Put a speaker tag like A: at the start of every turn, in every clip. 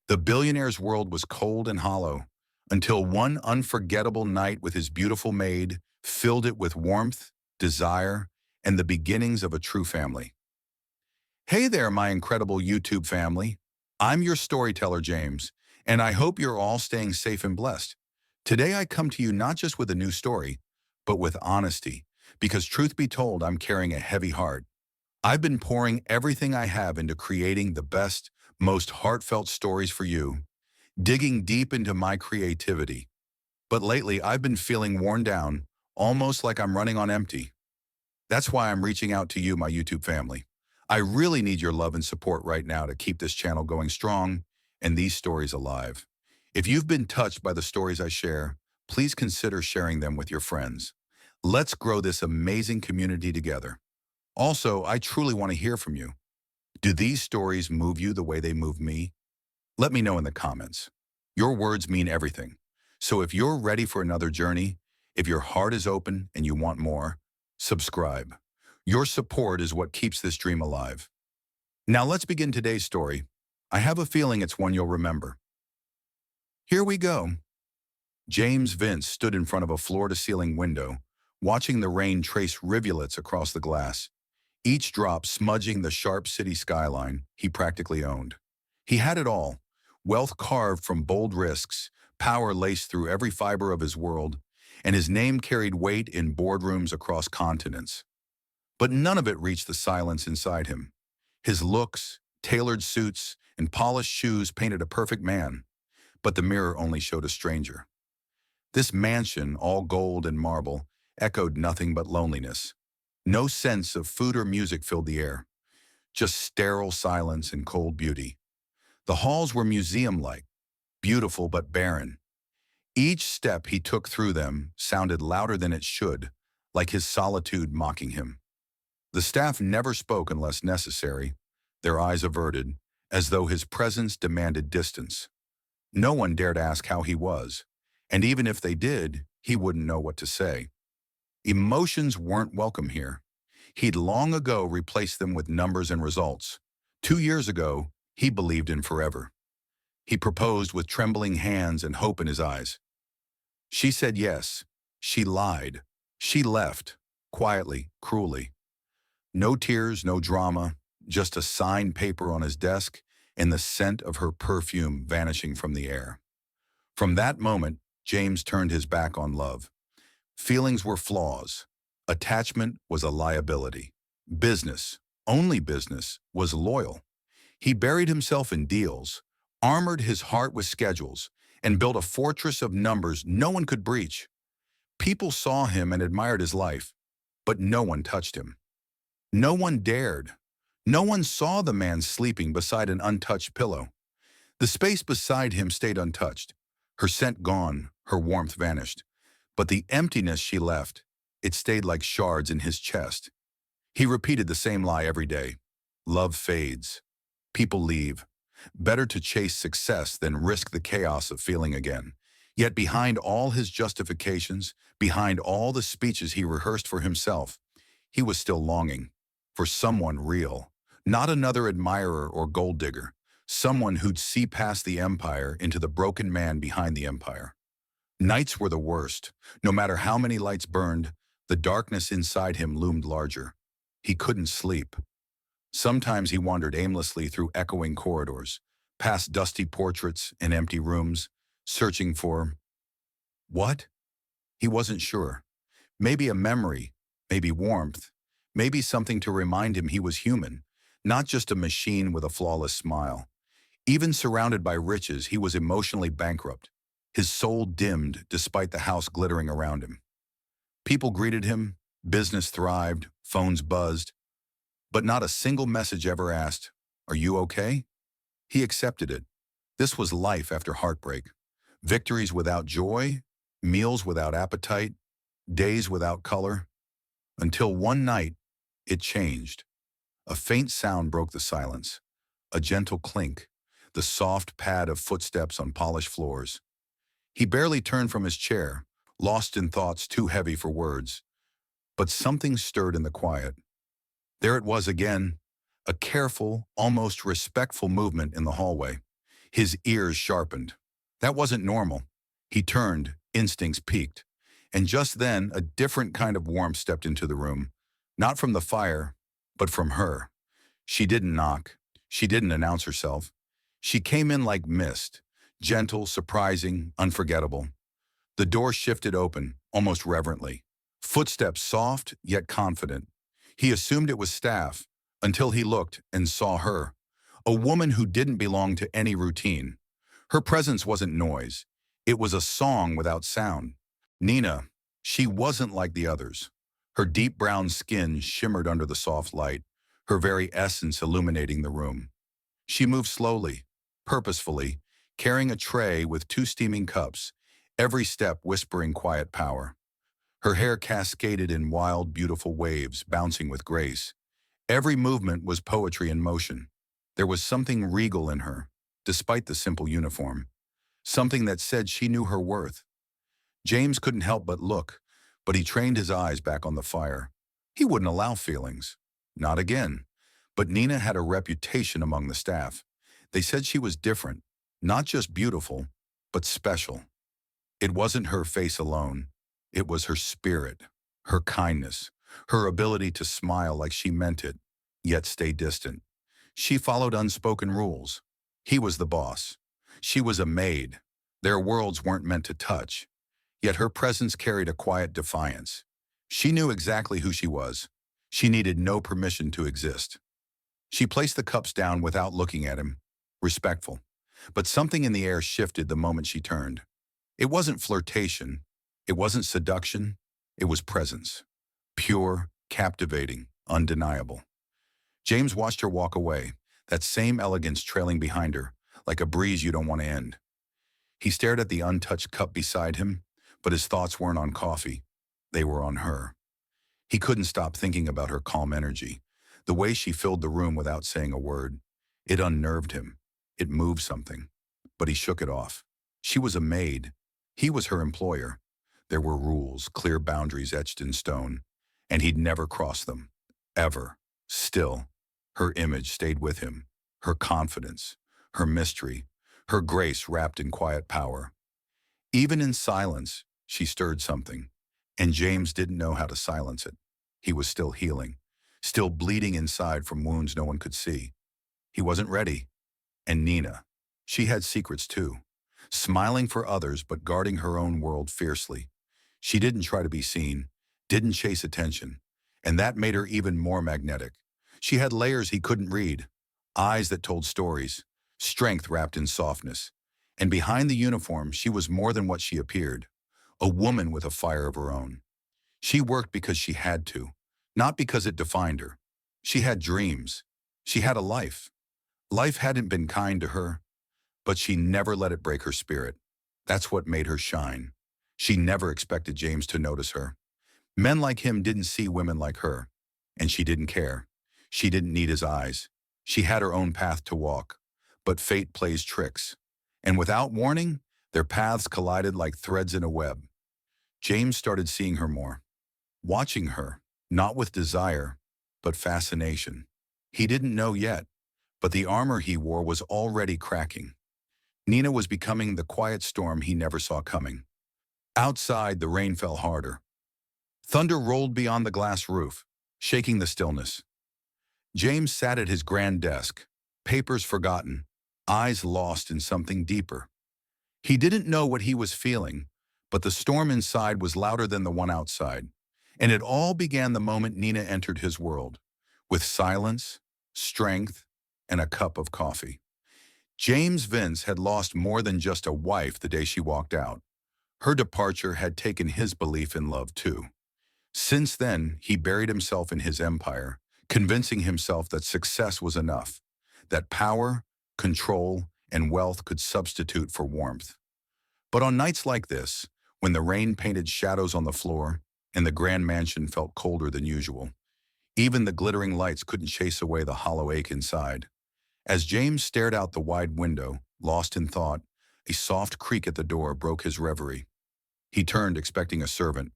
A: The billionaire's world was cold and hollow until one unforgettable night with his beautiful maid filled it with warmth, desire, and the beginnings of a true family. Hey there, my incredible YouTube family. I'm your storyteller, James, and I hope you're all staying safe and blessed. Today I come to you not just with a new story, but with honesty, because truth be told, I'm carrying a heavy heart. I've been pouring everything I have into creating the best, most heartfelt stories for you, digging deep into my creativity. But lately, I've been feeling worn down, almost like I'm running on empty. That's why I'm reaching out to you, my YouTube family. I really need your love and support right now to keep this channel going strong and these stories alive. If you've been touched by the stories I share, please consider sharing them with your friends. Let's grow this amazing community together. Also, I truly want to hear from you. Do these stories move you the way they move me? Let me know in the comments. Your words mean everything. So if you're ready for another journey, if your heart is open and you want more, subscribe. Your support is what keeps this dream alive. Now let's begin today's story. I have a feeling it's one you'll remember. Here we go. James Vince stood in front of a floor-to-ceiling window, watching the rain trace rivulets across the glass, each drop smudging the sharp city skyline he practically owned. He had it all: wealth carved from bold risks, power laced through every fiber of his world, and his name carried weight in boardrooms across continents. But none of it reached the silence inside him. His looks, tailored suits, and polished shoes painted a perfect man, but the mirror only showed a stranger. This mansion, all gold and marble, echoed nothing but loneliness. No sense of food or music filled the air, just sterile silence and cold beauty. The halls were museum-like, beautiful but barren. Each step he took through them sounded louder than it should, like his solitude mocking him. The staff never spoke unless necessary, their eyes averted, as though his presence demanded distance. No one dared ask how he was, and even if they did, he wouldn't know what to say. Emotions weren't welcome here. He'd long ago replaced them with numbers and results. 2 years ago, he believed in forever. He proposed with trembling hands and hope in his eyes. She said yes. She lied. She left, quietly, cruelly. No tears, no drama, just a signed paper on his desk and the scent of her perfume vanishing from the air. From that moment, James turned his back on love. Feelings were flaws. Attachment was a liability. Business, only business, was loyal. He buried himself in deals, armored his heart with schedules, and built a fortress of numbers no one could breach. People saw him and admired his life, but no one touched him. No one dared. No one saw the man sleeping beside an untouched pillow. The space beside him stayed untouched. Her scent gone, her warmth vanished. But the emptiness she left, it stayed like shards in his chest. He repeated the same lie every day. Love fades. People leave. Better to chase success than risk the chaos of feeling again. Yet behind all his justifications, behind all the speeches he rehearsed for himself, he was still longing for someone real, not another admirer or gold digger, someone who'd see past the empire into the broken man behind the empire. Nights were the worst. No matter how many lights burned, the darkness inside him loomed larger. He couldn't sleep. Sometimes he wandered aimlessly through echoing corridors, past dusty portraits and empty rooms, searching for what? He wasn't sure. Maybe a memory, maybe warmth, maybe something to remind him he was human, not just a machine with a flawless smile. Even surrounded by riches, he was emotionally bankrupt. His soul dimmed despite the house glittering around him. People greeted him, business thrived, phones buzzed, but not a single message ever asked, "Are you okay?" He accepted it. This was life after heartbreak. Victories without joy, meals without appetite, days without color. Until one night, it changed. A faint sound broke the silence. A gentle clink, the soft pad of footsteps on polished floors. He barely turned from his chair, lost in thoughts too heavy for words. But something stirred in the quiet. There it was again, a careful, almost respectful movement in the hallway. His ears sharpened. That wasn't normal. He turned, instincts peaked. And just then, a different kind of warmth stepped into the room. Not from the fire, but from her. She didn't knock. She didn't announce herself. She came in like mist, gentle, surprising, unforgettable. The door shifted open, almost reverently. Footsteps soft, yet confident. He assumed it was staff, until he looked and saw her. A woman who didn't belong to any routine. Her presence wasn't noise. It was a song without sound. Nina, she wasn't like the others. Her deep brown skin shimmered under the soft light, her very essence illuminating the room. She moved slowly, purposefully, carrying a tray with two steaming cups, every step whispering quiet power. Her hair cascaded in wild, beautiful waves, bouncing with grace. Every movement was poetry in motion. There was something regal in her, despite the simple uniform. Something that said she knew her worth. James couldn't help but look, but he trained his eyes back on the fire. He wouldn't allow feelings. Not again. But Nina had a reputation among the staff. They said she was different, not just beautiful, but special. It wasn't her face alone. It was her spirit, her kindness, her ability to smile like she meant it, yet stay distant. She followed unspoken rules. He was the boss. She was a maid. Their worlds weren't meant to touch. Yet her presence carried a quiet defiance. She knew exactly who she was. She needed no permission to exist. She placed the cups down without looking at him, respectful. But something in the air shifted the moment she turned. It wasn't flirtation. It wasn't seduction. It was presence. Pure, captivating, undeniable. James watched her walk away, that same elegance trailing behind her, like a breeze you don't want to end. He stared at the untouched cup beside him, but his thoughts weren't on coffee. They were on her. He couldn't stop thinking about her calm energy, the way she filled the room without saying a word. It unnerved him. It moved something. But he shook it off. She was a maid. He was her employer. There were rules, clear boundaries etched in stone, and he'd never cross them. Ever. Still, her image stayed with him. Her confidence, her mystery, her grace wrapped in quiet power. Even in silence, she stirred something, and James didn't know how to silence it. He was still healing, still bleeding inside from wounds no one could see. He wasn't ready. And Nina, she had secrets too, smiling for others but guarding her own world fiercely. She didn't try to be seen, didn't chase attention, and that made her even more magnetic. She had layers he couldn't read, eyes that told stories, strength wrapped in softness. And behind the uniform, she was more than what she appeared, a woman with a fire of her own. She worked because she had to, not because it defined her. She had dreams. She had a life. Life hadn't been kind to her, but she never let it break her spirit. That's what made her shine. She never expected James to notice her. Men like him didn't see women like her, and she didn't care. She didn't need his eyes. She had her own path to walk, but fate plays tricks. And without warning, their paths collided like threads in a web. James started seeing her more, watching her, not with desire, but fascination. He didn't know yet, but the armor he wore was already cracking. Nina was becoming the quiet storm he never saw coming. Outside, the rain fell harder. Thunder rolled beyond the glass roof, shaking the stillness. James sat at his grand desk, papers forgotten, eyes lost in something deeper. He didn't know what he was feeling, but the storm inside was louder than the one outside. And it all began the moment Nina entered his world, with silence, strength, and a cup of coffee. James Vince had lost more than just a wife the day she walked out. Her departure had taken his belief in love too. Since then, he buried himself in his empire, convincing himself that success was enough, that power, control, and wealth could substitute for warmth. But on nights like this, when the rain painted shadows on the floor and the grand mansion felt colder than usual, even the glittering lights couldn't chase away the hollow ache inside. As James stared out the wide window, lost in thought, a soft creak at the door broke his reverie. He turned, expecting a servant.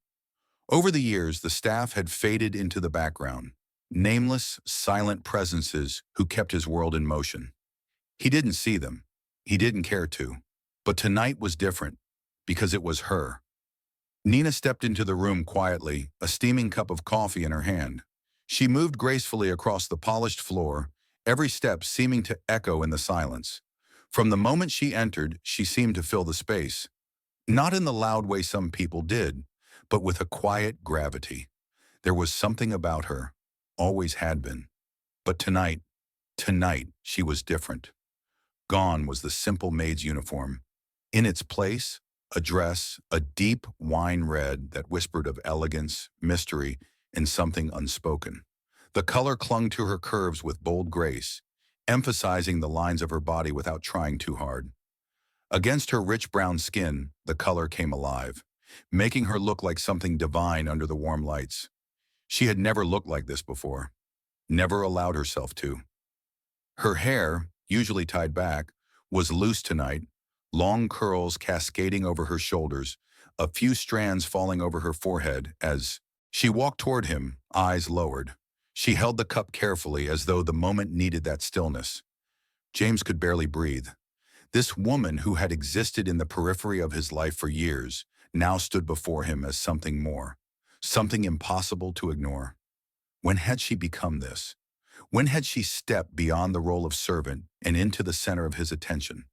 A: Over the years, the staff had faded into the background, nameless, silent presences who kept his world in motion. He didn't see them. He didn't care to. But tonight was different, because it was her. Nina stepped into the room quietly, a steaming cup of coffee in her hand. She moved gracefully across the polished floor, every step seeming to echo in the silence. From the moment she entered, she seemed to fill the space. Not in the loud way some people did, but with a quiet gravity. There was something about her, always had been. But tonight, she was different. Gone was the simple maid's uniform. In its place, a dress, a deep wine red that whispered of elegance, mystery, and something unspoken. The color clung to her curves with bold grace, emphasizing the lines of her body without trying too hard. Against her rich brown skin, the color came alive, making her look like something divine under the warm lights. She had never looked like this before, never allowed herself to. Her hair, usually tied back, was loose tonight, long curls cascading over her shoulders, a few strands falling over her forehead as she walked toward him, eyes lowered. She held the cup carefully as though the moment needed that stillness. James could barely breathe. This woman who had existed in the periphery of his life for years now stood before him as something more, something impossible to ignore. When had she become this? When had she stepped beyond the role of servant and into the center of his attention?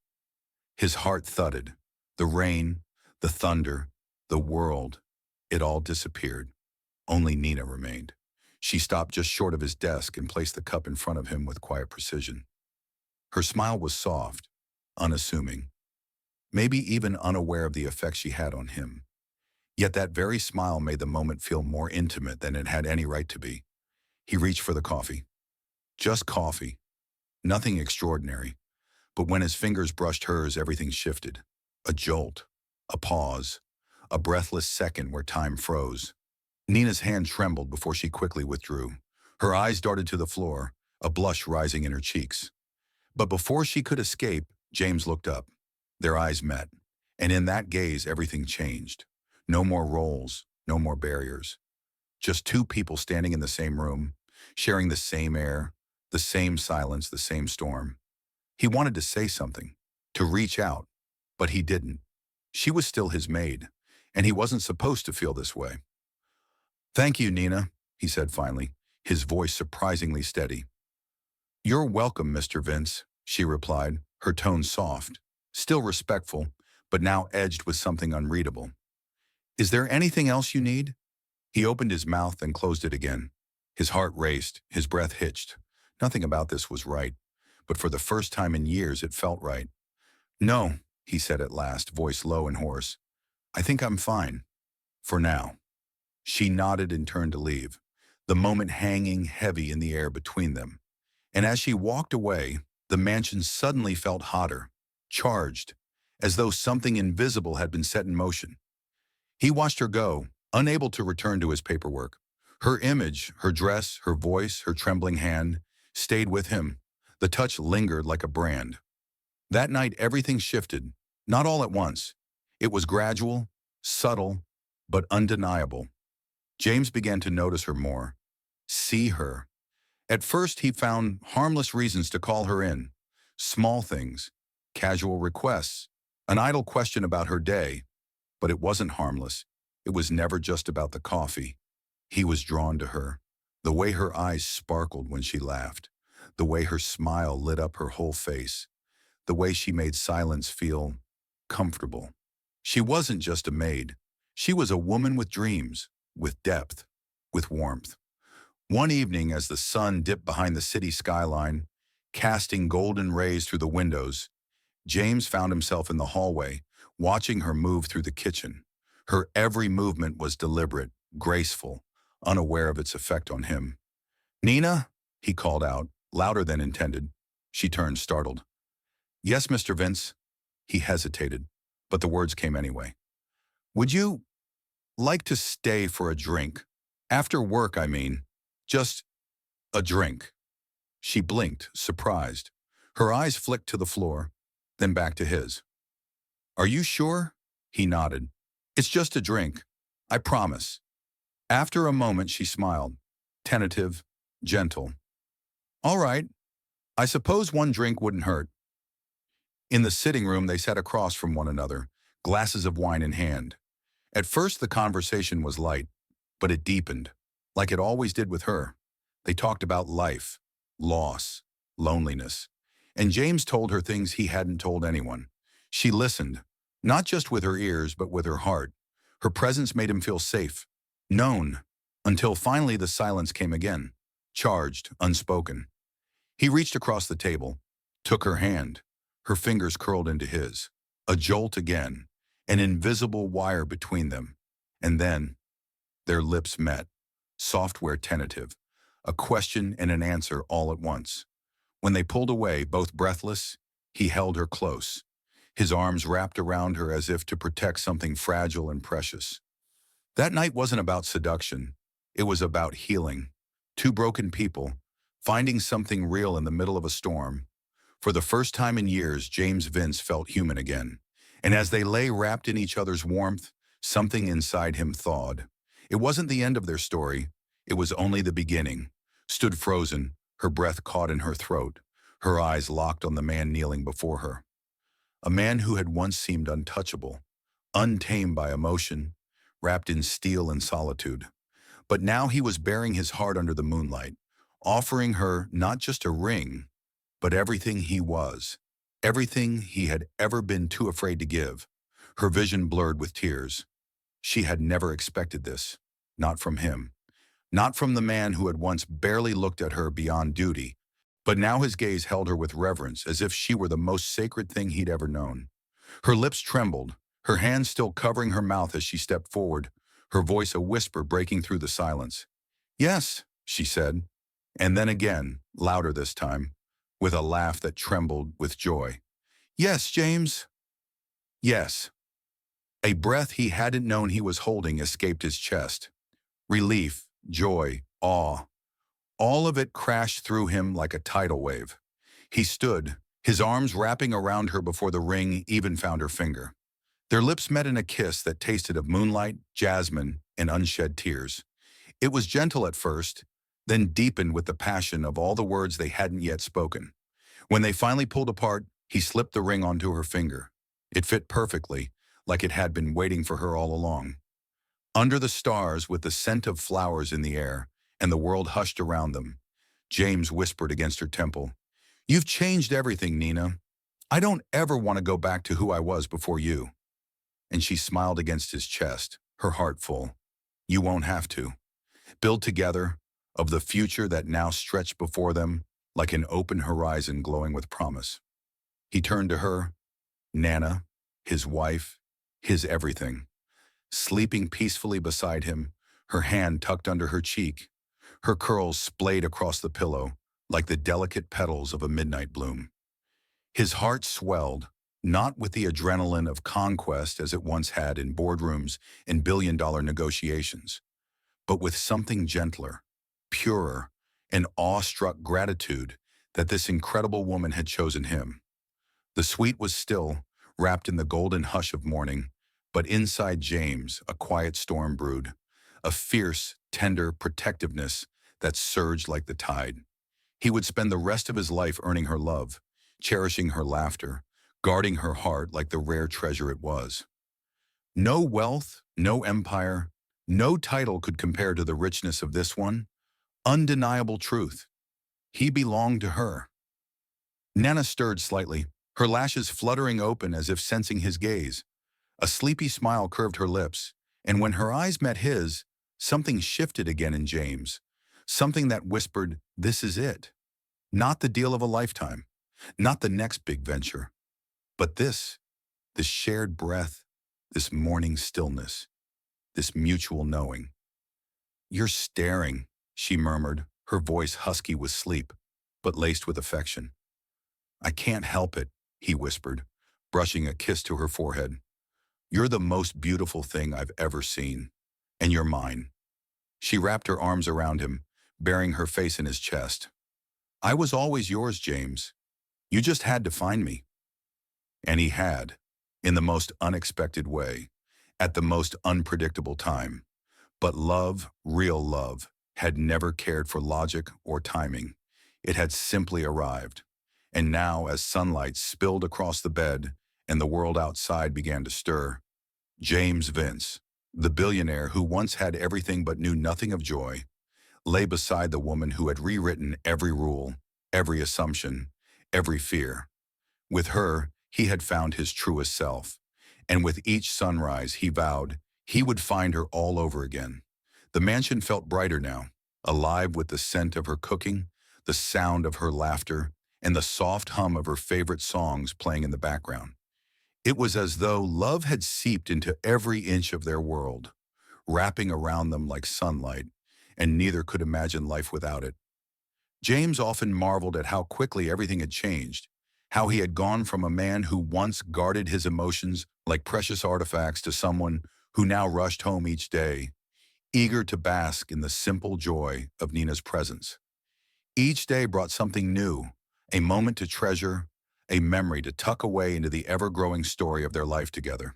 A: His heart thudded. The rain, the thunder, the world, it all disappeared. Only Nina remained. She stopped just short of his desk and placed the cup in front of him with quiet precision. Her smile was soft, unassuming, maybe even unaware of the effect she had on him. Yet that very smile made the moment feel more intimate than it had any right to be. He reached for the coffee. Just coffee. Nothing extraordinary. But when his fingers brushed hers, everything shifted. A jolt. A pause. A breathless second where time froze. Nina's hand trembled before she quickly withdrew. Her eyes darted to the floor, a blush rising in her cheeks. But before she could escape, James looked up. Their eyes met. And in that gaze, everything changed. No more roles, no more barriers. Just two people standing in the same room, sharing the same air, the same silence, the same storm. He wanted to say something, to reach out, but he didn't. She was still his maid, and he wasn't supposed to feel this way. "Thank you, Nina," he said finally, his voice surprisingly steady. "You're welcome, Mr. Vince," she replied, her tone soft, still respectful, but now edged with something unreadable. "Is there anything else you need?" He opened his mouth and closed it again. His heart raced, his breath hitched. Nothing about this was right, but for the first time in years it felt right. "No," he said at last, voice low and hoarse. "I think I'm fine. For now." She nodded and turned to leave, the moment hanging heavy in the air between them. And as she walked away, the mansion suddenly felt hotter, charged, as though something invisible had been set in motion. He watched her go, unable to return to his paperwork. Her image, her dress, her voice, her trembling hand, stayed with him. The touch lingered like a brand. That night everything shifted, not all at once. It was gradual, subtle, but undeniable. James began to notice her more, see her. At first he found harmless reasons to call her in. Small things, casual requests, an idle question about her day. But it wasn't harmless. It was never just about the coffee. He was drawn to her. The way her eyes sparkled when she laughed. The way her smile lit up her whole face. The way she made silence feel comfortable. She wasn't just a maid. She was a woman with dreams, with depth, with warmth. One evening, as the sun dipped behind the city skyline, casting golden rays through the windows, James found himself in the hallway, watching her move through the kitchen. Her every movement was deliberate, graceful, unaware of its effect on him. "Nina?" he called out, louder than intended. She turned, startled. "Yes, Mr. Vince." He hesitated, but the words came anyway. "Would you like to stay for a drink? After work, I mean. Just a drink." She blinked, surprised. Her eyes flicked to the floor, then back to his. "Are you sure?" He nodded. "It's just a drink. I promise." After a moment, she smiled, tentative, gentle. "All right. I suppose one drink wouldn't hurt." In the sitting room, they sat across from one another, glasses of wine in hand. At first, the conversation was light, but it deepened, like it always did with her. They talked about life, loss, loneliness, and James told her things he hadn't told anyone. She listened, not just with her ears, but with her heart. Her presence made him feel safe, known, until finally the silence came again, charged, unspoken. He reached across the table, took her hand. Her fingers curled into his. A jolt again, an invisible wire between them. And then, their lips met, software tentative, a question and an answer all at once. When they pulled away, both breathless, he held her close, his arms wrapped around her as if to protect something fragile and precious. That night wasn't about seduction. It was about healing. Two broken people, finding something real in the middle of a storm. For the first time in years, James Vince felt human again. And as they lay wrapped in each other's warmth, something inside him thawed. It wasn't the end of their story. It was only the beginning. Stood frozen, her breath caught in her throat, her eyes locked on the man kneeling before her. A man who had once seemed untouchable, untamed by emotion, wrapped in steel and solitude. But now he was bearing his heart under the moonlight, offering her not just a ring, but everything he was, everything he had ever been too afraid to give. Her vision blurred with tears. She had never expected this, not from him, not from the man who had once barely looked at her beyond duty, but now his gaze held her with reverence as if she were the most sacred thing he'd ever known. Her lips trembled, her hands still covering her mouth as she stepped forward, her voice a whisper breaking through the silence. "Yes," she said, and then again, louder this time, with a laugh that trembled with joy. "Yes, James." Yes. A breath he hadn't known he was holding escaped his chest. Relief, joy, awe. All of it crashed through him like a tidal wave. He stood, his arms wrapping around her before the ring even found her finger. Their lips met in a kiss that tasted of moonlight, jasmine, and unshed tears. It was gentle at first, then deepened with the passion of all the words they hadn't yet spoken. When they finally pulled apart, he slipped the ring onto her finger. It fit perfectly, like it had been waiting for her all along. Under the stars, with the scent of flowers in the air, and the world hushed around them, James whispered against her temple, "You've changed everything, Nina. I don't ever want to go back to who I was before you." And she smiled against his chest, her heart full. "You won't have to." Build together, of the future that now stretched before them, like an open horizon glowing with promise. He turned to her, Nana, his wife, his everything, sleeping peacefully beside him, her hand tucked under her cheek, her curls splayed across the pillow like the delicate petals of a midnight bloom. His heart swelled, not with the adrenaline of conquest as it once had in boardrooms and billion-dollar negotiations, but with something gentler, purer, and awestruck gratitude that this incredible woman had chosen him. The suite was still, wrapped in the golden hush of morning, but inside James, a quiet storm brewed, a fierce, tender protectiveness that surged like the tide. He would spend the rest of his life earning her love, cherishing her laughter, guarding her heart like the rare treasure it was. No wealth, no empire, no title could compare to the richness of this one. Undeniable truth. He belonged to her. Nana stirred slightly, her lashes fluttering open as if sensing his gaze. A sleepy smile curved her lips, and when her eyes met his, something shifted again in James. Something that whispered, "This is it." Not the deal of a lifetime, not the next big venture, but this shared breath, this morning stillness, this mutual knowing. "You're staring," she murmured, her voice husky with sleep, but laced with affection. "I can't help it," he whispered, brushing a kiss to her forehead. "You're the most beautiful thing I've ever seen, and you're mine." She wrapped her arms around him, burying her face in his chest. "I was always yours, James. You just had to find me." And he had, in the most unexpected way, at the most unpredictable time. But love, real love, had never cared for logic or timing. It had simply arrived. And now, as sunlight spilled across the bed and the world outside began to stir, James Vince, the billionaire who once had everything but knew nothing of joy, lay beside the woman who had rewritten every rule, every assumption, every fear. With her, he had found his truest self, and with each sunrise, he vowed he would find her all over again. The mansion felt brighter now, alive with the scent of her cooking, the sound of her laughter, and the soft hum of her favorite songs playing in the background. It was as though love had seeped into every inch of their world, wrapping around them like sunlight, and neither could imagine life without it. James often marveled at how quickly everything had changed, how he had gone from a man who once guarded his emotions like precious artifacts to someone who now rushed home each day, eager to bask in the simple joy of Nina's presence. Each day brought something new, a moment to treasure, a memory to tuck away into the ever-growing story of their life together.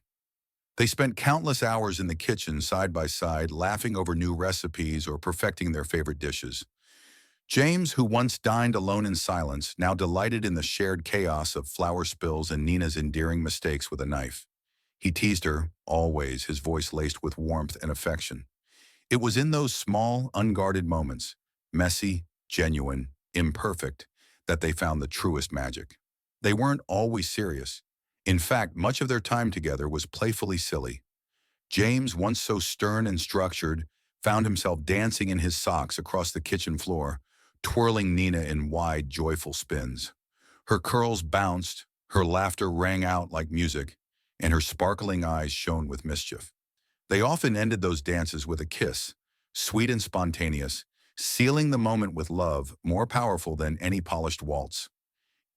A: They spent countless hours in the kitchen side by side, laughing over new recipes or perfecting their favorite dishes. James, who once dined alone in silence, now delighted in the shared chaos of flour spills and Nina's endearing mistakes with a knife. He teased her, always, his voice laced with warmth and affection. It was in those small, unguarded moments, messy, genuine, imperfect, that they found the truest magic. They weren't always serious. In fact, much of their time together was playfully silly. James, once so stern and structured, found himself dancing in his socks across the kitchen floor, twirling Nina in wide, joyful spins. Her curls bounced, her laughter rang out like music, and her sparkling eyes shone with mischief. They often ended those dances with a kiss, sweet and spontaneous, sealing the moment with love more powerful than any polished waltz.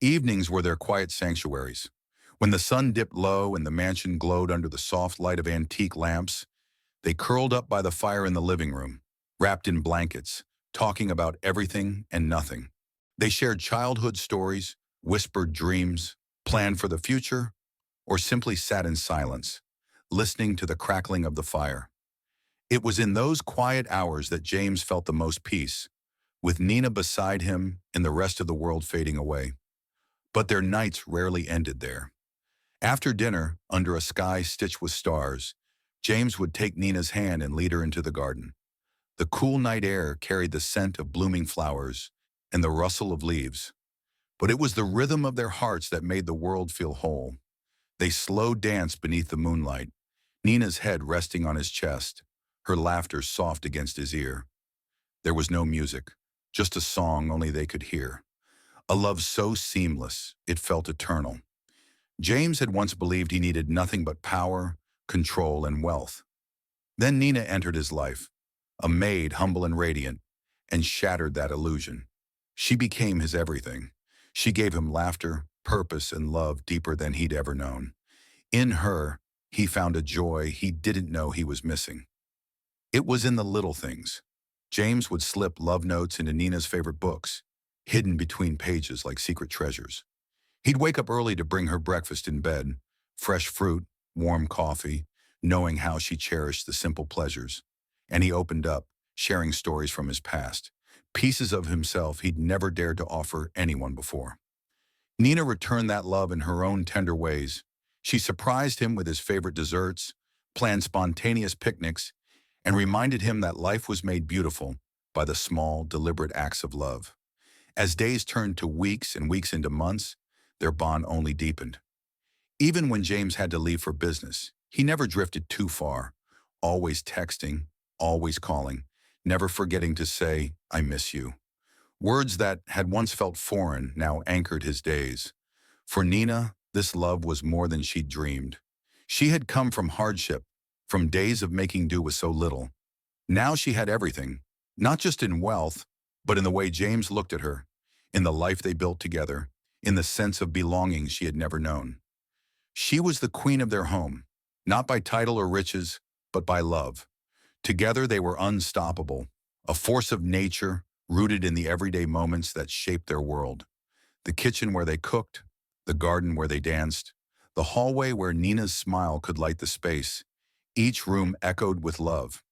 A: Evenings were their quiet sanctuaries. When the sun dipped low and the mansion glowed under the soft light of antique lamps, they curled up by the fire in the living room, wrapped in blankets, talking about everything and nothing. They shared childhood stories, whispered dreams, planned for the future, or simply sat in silence, listening to the crackling of the fire. It was in those quiet hours that James felt the most peace, with Nina beside him and the rest of the world fading away. But their nights rarely ended there. After dinner, under a sky stitched with stars, James would take Nina's hand and lead her into the garden. The cool night air carried the scent of blooming flowers and the rustle of leaves. But it was the rhythm of their hearts that made the world feel whole. They slow danced beneath the moonlight, Nina's head resting on his chest, her laughter soft against his ear. There was no music, just a song only they could hear. A love so seamless, it felt eternal. James had once believed he needed nothing but power, control, and wealth. Then Nina entered his life, a maid humble and radiant, and shattered that illusion. She became his everything. She gave him laughter, purpose, and love deeper than he'd ever known. In her, he found a joy he didn't know he was missing. It was in the little things. James would slip love notes into Nina's favorite books, hidden between pages like secret treasures. He'd wake up early to bring her breakfast in bed, fresh fruit, warm coffee, knowing how she cherished the simple pleasures. And he opened up, sharing stories from his past, pieces of himself he'd never dared to offer anyone before. Nina returned that love in her own tender ways. She surprised him with his favorite desserts, planned spontaneous picnics, and reminded him that life was made beautiful by the small, deliberate acts of love. As days turned to weeks and weeks into months, their bond only deepened. Even when James had to leave for business, he never drifted too far, always texting, always calling, never forgetting to say, "I miss you." Words that had once felt foreign now anchored his days. For Nina, this love was more than she'd dreamed. She had come from hardship, from days of making do with so little. Now she had everything, not just in wealth, but in the way James looked at her, in the life they built together, in the sense of belonging she had never known. She was the queen of their home, not by title or riches, but by love. Together they were unstoppable, a force of nature rooted in the everyday moments that shaped their world. The kitchen where they cooked, the garden where they danced, the hallway where Nina's smile could light the space. Each room echoed with love.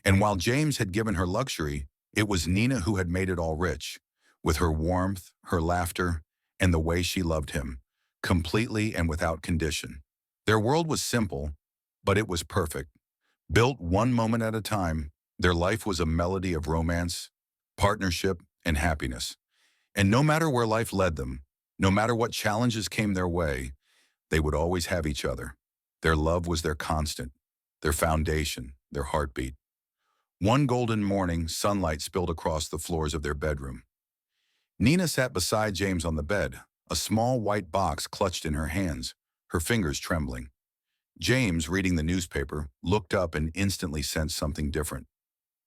A: And while James had given her luxury, it was Nina who had made it all rich, with her warmth, her laughter, and the way she loved him, completely and without condition. Their world was simple, but it was perfect. Built one moment at a time, their life was a melody of romance, partnership, and happiness. And no matter where life led them, no matter what challenges came their way, they would always have each other. Their love was their constant, their foundation, their heartbeat. One golden morning, sunlight spilled across the floors of their bedroom. Nina sat beside James on the bed, a small white box clutched in her hands, her fingers trembling. James, reading the newspaper, looked up and instantly sensed something different.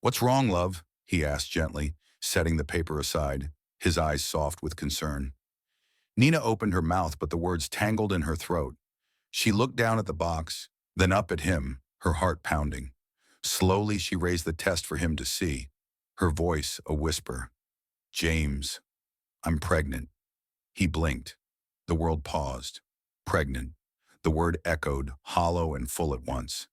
A: "What's wrong, love?" he asked gently, setting the paper aside, his eyes soft with concern. Nina opened her mouth, but the words tangled in her throat. She looked down at the box, then up at him, her heart pounding. Slowly, she raised the test for him to see, her voice a whisper. "James, I'm pregnant." He blinked. The world paused. Pregnant. The word echoed, hollow and full at once.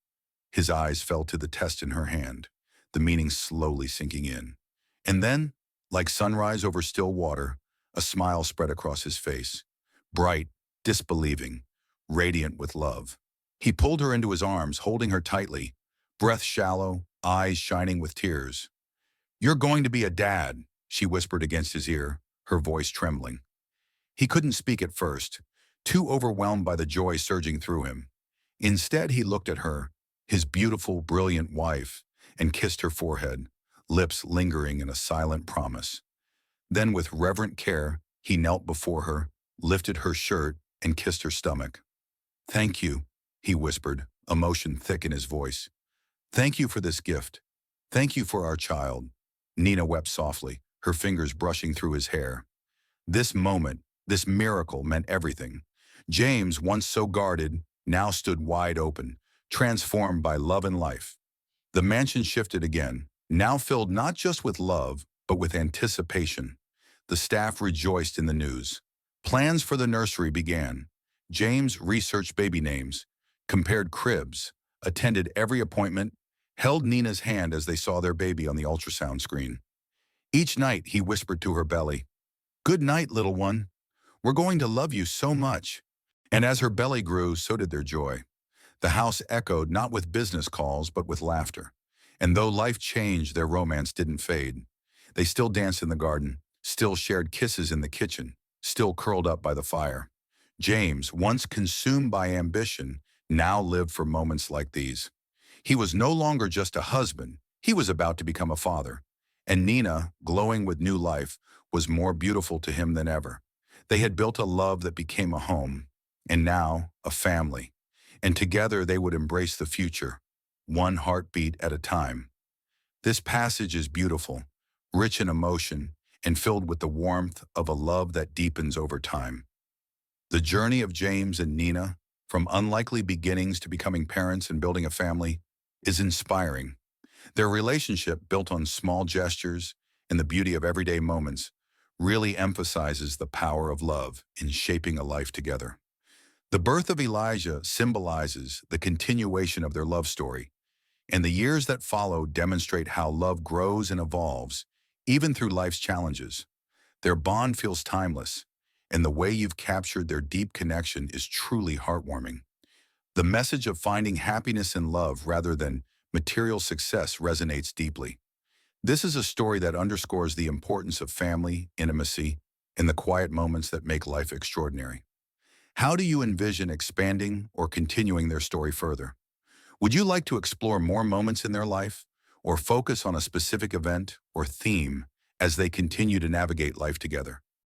A: His eyes fell to the test in her hand, the meaning slowly sinking in. And then, like sunrise over still water, a smile spread across his face. Bright, disbelieving, radiant with love. He pulled her into his arms, holding her tightly, breath shallow, eyes shining with tears. "You're going to be a dad," she whispered against his ear, her voice trembling. He couldn't speak at first, too overwhelmed by the joy surging through him. Instead, he looked at her, his beautiful, brilliant wife, and kissed her forehead, lips lingering in a silent promise. Then, with reverent care, he knelt before her, lifted her shirt, and kissed her stomach. "Thank you," he whispered, emotion thick in his voice. "Thank you for this gift. Thank you for our child." Nina wept softly, her fingers brushing through his hair. This moment, this miracle meant everything. James, once so guarded, now stood wide open, transformed by love and life. The mansion shifted again, now filled not just with love, but with anticipation. The staff rejoiced in the news. Plans for the nursery began. James researched baby names, compared cribs, attended every appointment, held Nina's hand as they saw their baby on the ultrasound screen. Each night, he whispered to her belly, "Good night, little one. We're going to love you so much." And as her belly grew, so did their joy. The house echoed not with business calls, but with laughter. And though life changed, their romance didn't fade. They still danced in the garden, still shared kisses in the kitchen, still curled up by the fire. James, once consumed by ambition, now lived for moments like these. He was no longer just a husband, he was about to become a father. And Nina, glowing with new life, was more beautiful to him than ever. They had built a love that became a home, and now a family. And together they would embrace the future, one heartbeat at a time. This passage is beautiful, rich in emotion, and filled with the warmth of a love that deepens over time. The journey of James and Nina, from unlikely beginnings to becoming parents and building a family, is inspiring. Their relationship, built on small gestures and the beauty of everyday moments, really emphasizes the power of love in shaping a life together. The birth of Elijah symbolizes the continuation of their love story, and the years that follow demonstrate how love grows and evolves, even through life's challenges. Their bond feels timeless, and the way you've captured their deep connection is truly heartwarming. The message of finding happiness in love rather than material success resonates deeply. This is a story that underscores the importance of family, intimacy, and the quiet moments that make life extraordinary. How do you envision expanding or continuing their story further? Would you like to explore more moments in their life, or focus on a specific event or theme as they continue to navigate life together?